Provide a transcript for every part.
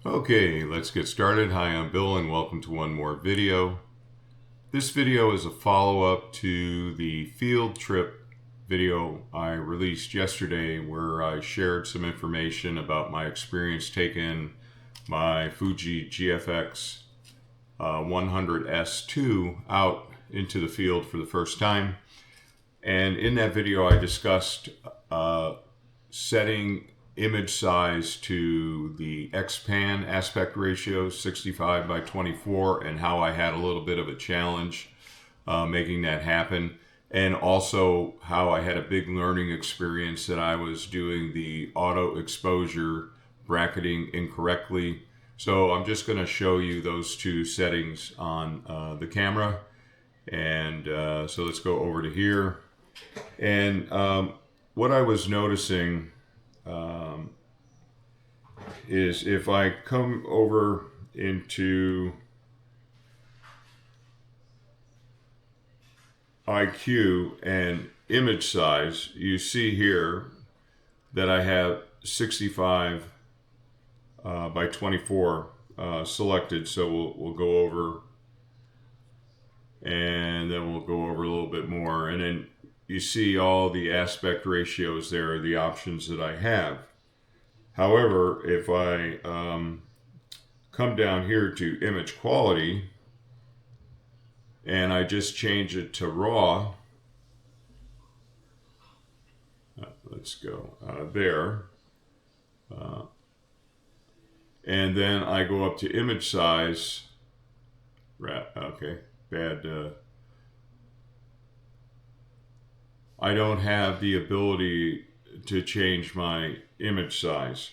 Okay, let's get started. Hi, I'm Bill and welcome to one more video. This video is a follow-up to the field trip video I released yesterday where I shared some information about my experience taking my Fuji GFX100S out into the field for the first time. And in that video I discussed setting image size to the XPAN aspect ratio 65 by 24 and how I had a little bit of a challenge making that happen, and also how I had a big learning experience that I was doing the auto exposure bracketing incorrectly. So I'm just going to show you those two settings on the camera, and so let's go over to here. And what I was noticing is if I come over into IQ and image size, you see here that I have 65 by 24 selected. So we'll go over, and then we'll go over a little bit more, and then you see all the aspect ratios there, the options that I have. However, if I come down here to image quality and I just change it to raw, let's go there, and then I go up to image size, okay, bad, I don't have the ability to change my image size,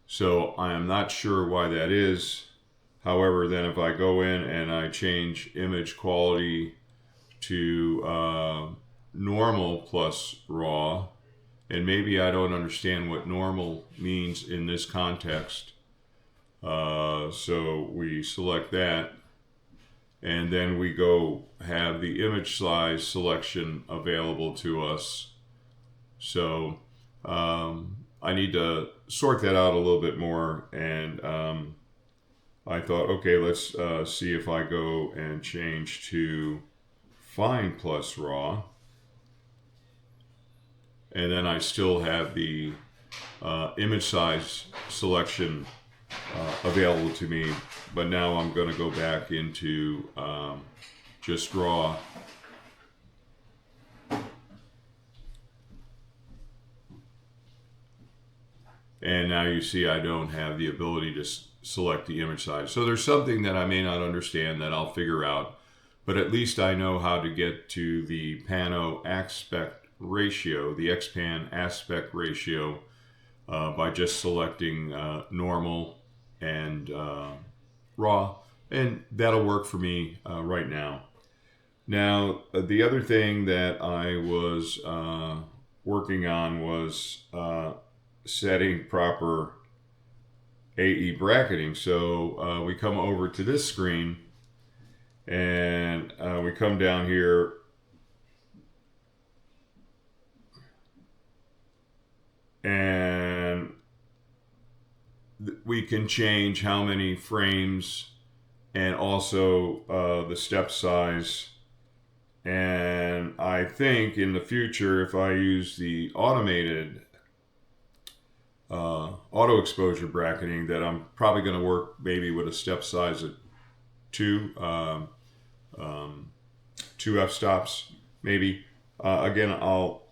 so I am not sure why that is. However, then if I go in and I change image quality to normal plus raw, and maybe I don't understand what normal means in this context, so we select that, and then we go have the image size selection available to us. So I need to sort that out a little bit more, and I thought, okay, let's see if I go and change to fine plus raw, and then I still have the image size selection available to me, but now I'm going to go back into just raw. And now you see I don't have the ability to select the image size. So there's something that I may not understand that I'll figure out, but at least I know how to get to the pano aspect ratio, the XPAN aspect ratio, by just selecting normal and raw, and that'll work for me right now. Now, the other thing that I was working on was setting proper AE bracketing. So we come over to this screen, and we come down here, and we can change how many frames and also the step size. And I think in the future, if I use the automated auto exposure bracketing, that I'm probably going to work maybe with a step size of 2 f-stops maybe. Again, I'll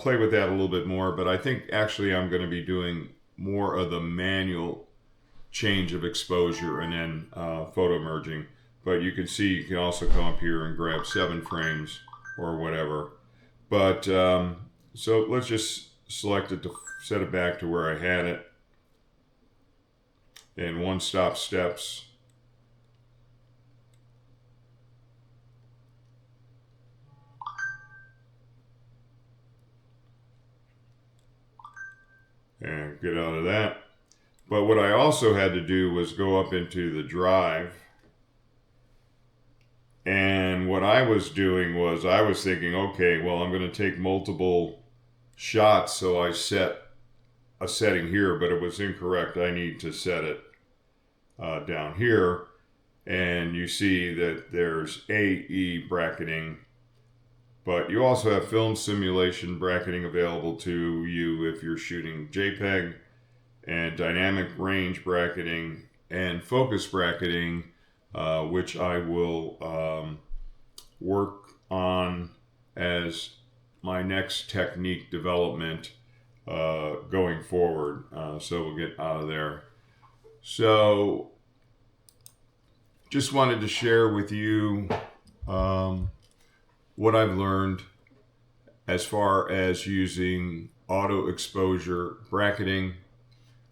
play with that a little bit more, but I think actually I'm going to be doing more of the manual change of exposure and then photo merging. But you can see you can also come up here and grab 7 frames or whatever. But so let's just select it to set it back to where I had it, and one-stop steps. And get out of that. But what I also had to do was go up into the drive. And what I was doing was I was thinking, okay, well, I'm going to take multiple shots, so I set a setting here, but it was incorrect. I need to set it down here, and you see that there's AE bracketing, but you also have film simulation bracketing available to you if you're shooting JPEG, and dynamic range bracketing and focus bracketing, which I will work on as my next technique development going forward. So we'll get out of there. So just wanted to share with you what I've learned as far as using auto exposure bracketing.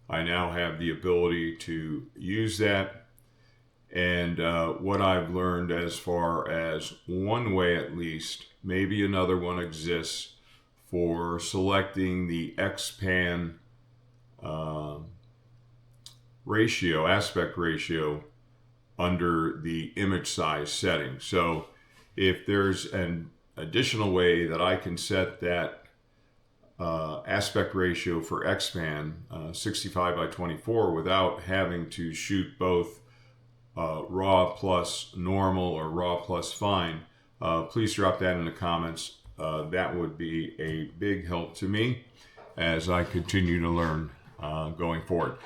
I now have the ability to use that, and what I've learned as far as one way at least, maybe another one exists, for selecting the XPAN ratio, aspect ratio, under the image size setting. So if there's an additional way that I can set that aspect ratio for XPAN 65 by 24 without having to shoot both raw plus normal or raw plus fine, please drop that in the comments. That would be a big help to me as I continue to learn going forward.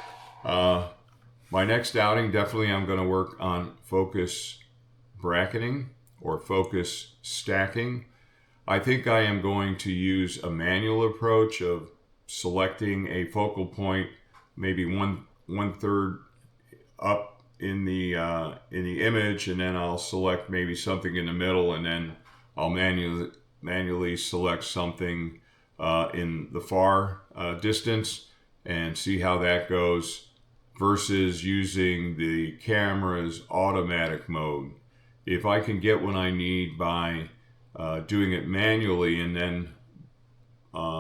My next outing, definitely I'm going to work on focus bracketing or focus stacking. I think I am going to use a manual approach of selecting a focal point, maybe one third up in the image, and then I'll select maybe something in the middle, and then I'll manually select something in the far distance and see how that goes, versus using the camera's automatic mode. If I can get what I need by doing it manually and then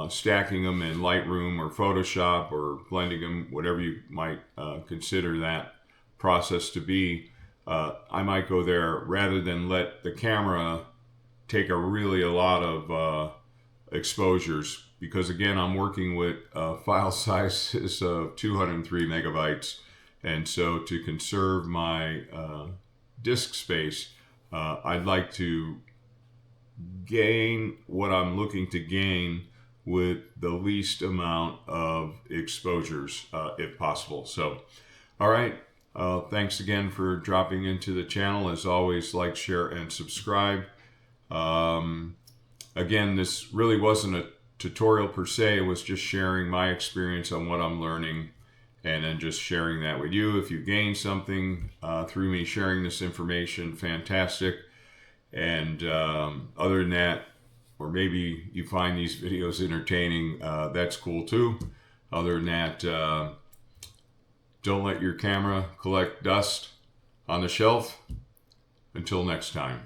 stacking them in Lightroom or Photoshop or blending them, whatever you might consider that process to be, I might go there rather than let the camera take a lot of exposures, because again, I'm working with file sizes of 203 megabytes, and so to conserve my disk space, I'd like to gain what I'm looking to gain with the least amount of exposures if possible. So, all right, thanks again for dropping into the channel. As always, like, share, and subscribe. Again, this really wasn't a tutorial per se. It was just sharing my experience on what I'm learning, and then just sharing that with you. If you gain something through me sharing this information, fantastic. And other than that, or maybe you find these videos entertaining, that's cool too. Other than that, don't let your camera collect dust on the shelf. Until next time.